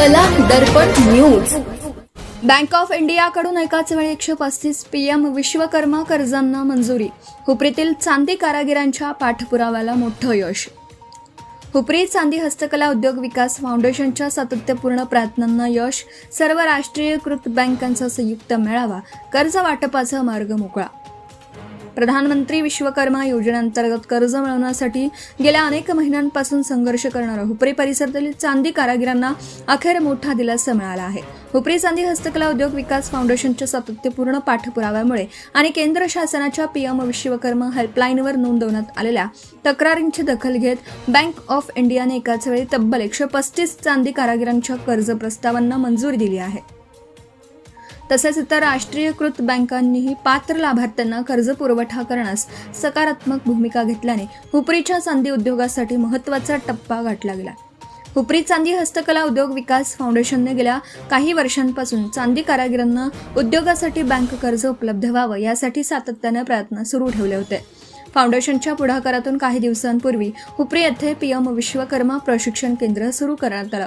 कला दर्पण news. Bank of इंडियाकडून एकाच वेळी 135 PM विश्वकर्मा कर्जांना मंजुरी। हुपरीतील चांदी कारागिरांच्या पाठपुराव्याला मोठं यश। हुपरी चांदी हस्तकला उद्योग विकास फाउंडेशनच्या सातत्यपूर्ण प्रयत्नांना यश। सर्व राष्ट्रीयकृत बँकांचा संयुक्त मेळावा, कर्ज वाटपाचा मार्ग मोकळा। प्रधानमंत्री विश्वकर्मा योजनेअंतर्गत कर्ज मिळवण्यासाठी गेल्या अनेक महिन्यांपासून संघर्ष करणाऱ्या हुपरी परिसरातील चांदी कारागिरांना अखेर मोठा दिलासा मिळाला आहे। हुपरी चांदी हस्तकला उद्योग विकास फाउंडेशनच्या सातत्यपूर्ण पाठपुराव्यामुळे आणि केंद्र शासनाच्या PM विश्वकर्मा हेल्पलाईनवर नोंदवण्यात आलेल्या तक्रारींची दखल घेत बँक ऑफ इंडियाने एकाच वेळी तब्बल 135 चांदी कारागिरांच्या कर्ज प्रस्तावांना मंजुरी दिली आहे। तसेच इतर राष्ट्रीयकृत बँकांनीही पात्र लाभार्थ्यांना कर्ज पुरवठा करण्यास सकारात्मक भूमिका घेतल्याने हुपरीच्या चांदी उद्योगासाठी महत्त्वाचा टप्पा गाठला गेला। हुपरी चांदी हस्तकला उद्योग विकास फाउंडेशनने गेल्या काही वर्षांपासून चांदी कारागिरांना उद्योगासाठी बँक कर्ज उपलब्ध व्हावं यासाठी सातत्याने प्रयत्न सुरू ठेवले होते। फाउंडेशनच्या पुढाकारातून काही दिवसांपूर्वी हुपरी येथे PM विश्वकर्मा प्रशिक्षण केंद्र सुरू करण्यात आलं।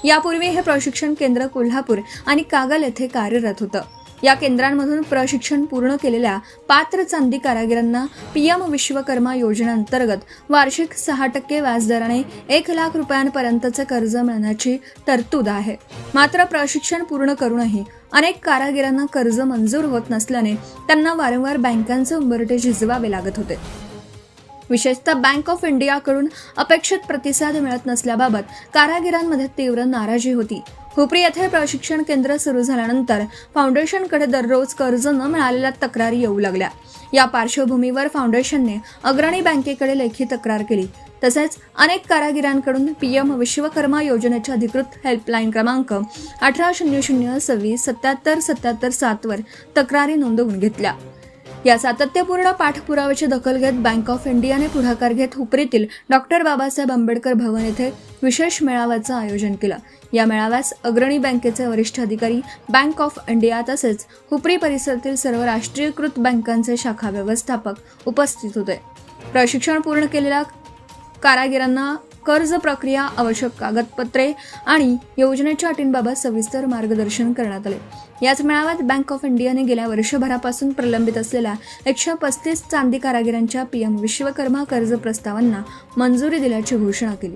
यापूर्वी हे प्रशिक्षण केंद्र कोल्हापूर आणि कागल येथे कार्यरत होतं। या केंद्रांमधून प्रशिक्षण पूर्ण केलेल्या पात्र चांदी कारागिरांना PM विश्वकर्मा योजनेअंतर्गत वार्षिक 6% व्याजदराने 1 लाख रुपयांपर्यंतचे कर्ज मिळण्याची तरतूद आहे। मात्र प्रशिक्षण पूर्ण करूनही अनेक कारागिरांना कर्ज मंजूर होत नसल्याने त्यांना वारंवार बँकांचे उंबरठे झिजवावे लागत होते। विशेषतः बँक ऑफ इंडियाकडून अपेक्षित प्रतिसाद मिळत नसल्याबाबत कारागिरांमध्ये तीव्र नाराजी होती। हुपरी येथे प्रशिक्षण केंद्र सुरू झाल्यानंतर फाउंडेशनकडे दररोज कर्ज न मिळालेल्या तक्रारी येऊ लागल्या। या पार्श्वभूमीवर फाउंडेशनने अग्रणी बँकेकडे लेखी तक्रार केली। तसेच अनेक कारागिरांकडून PM विश्वकर्मा योजनेच्या अधिकृत हेल्पलाईन क्रमांक 1800267777 वर तक्रारी नोंदवून घेतल्या। या सातत्यपूर्ण पाठपुराव्याची दखल घेत बँक ऑफ इंडियाने पुढाकार घेत हुपरीतील डॉ. बाबासाहेब आंबेडकर भवन येथे विशेष मेळाव्याचं आयोजन केलं। या मेळाव्यास अग्रणी बँकेचे वरिष्ठ अधिकारी, बँक ऑफ इंडिया तसेच हुपरी परिसरातील सर्व राष्ट्रीयकृत बँकांचे शाखा व्यवस्थापक उपस्थित होते। प्रशिक्षण पूर्ण केलेल्या कारागिरांना कर्ज प्रक्रिया, आवश्यक कागदपत्रे आणि योजनेच्या अटींबाबत सविस्तर मार्गदर्शन करण्यात आले। याच मेळाव्यात बँक ऑफ इंडियाने गेल्या वर्षभरापासून प्रलंबित असलेल्या 135 चांदी कारागिरांच्या PM विश्वकर्मा कर्ज प्रस्तावांना मंजुरी दिल्याची घोषणा केली।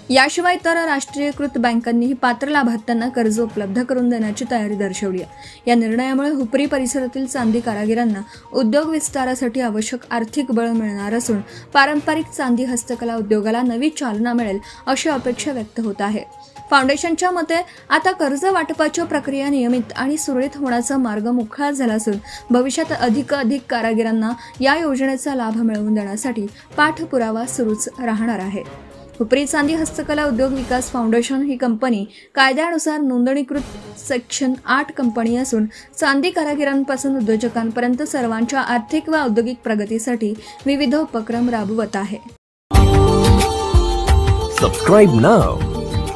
याशिवाय इतर राष्ट्रीयकृत बँकांनीही पात्र लाभार्थ्यांना कर्ज उपलब्ध करून देण्याची तयारी दर्शवली आहे। या निर्णयामुळे हुपरी परिसरातील चांदी कारागिरांना उद्योग विस्तारासाठी आवश्यक आर्थिक बळ मिळणार असून पारंपरिक चांदी हस्तकला उद्योगाला नवी चालना मिळेल अशी अपेक्षा व्यक्त होत आहे। फाउंडेशनच्या मते आता कर्ज वाटपाची प्रक्रिया नियमित आणि सुरळीत होण्याचा मार्ग मोकळा झाला असून भविष्यात अधिक कारागिरांना या योजनेचा लाभ मिळवून देण्यासाठी पाठपुरावा सुरूच राहणार आहे। हुपरी चांदी हस्तकला उद्योग विकास फाउंडेशन ही कंपनी कायद्यानुसार नोंदणीकृत सेक्शन 8 कंपनी असून चांदी कारागिरांपासून उद्योजकांपर्यंत सर्वांच्या आर्थिक व औद्योगिक प्रगतीसाठी विविध उपक्रम राबवत आहे। Subscribe now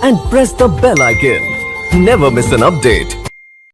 and press the bell icon. Never miss an update.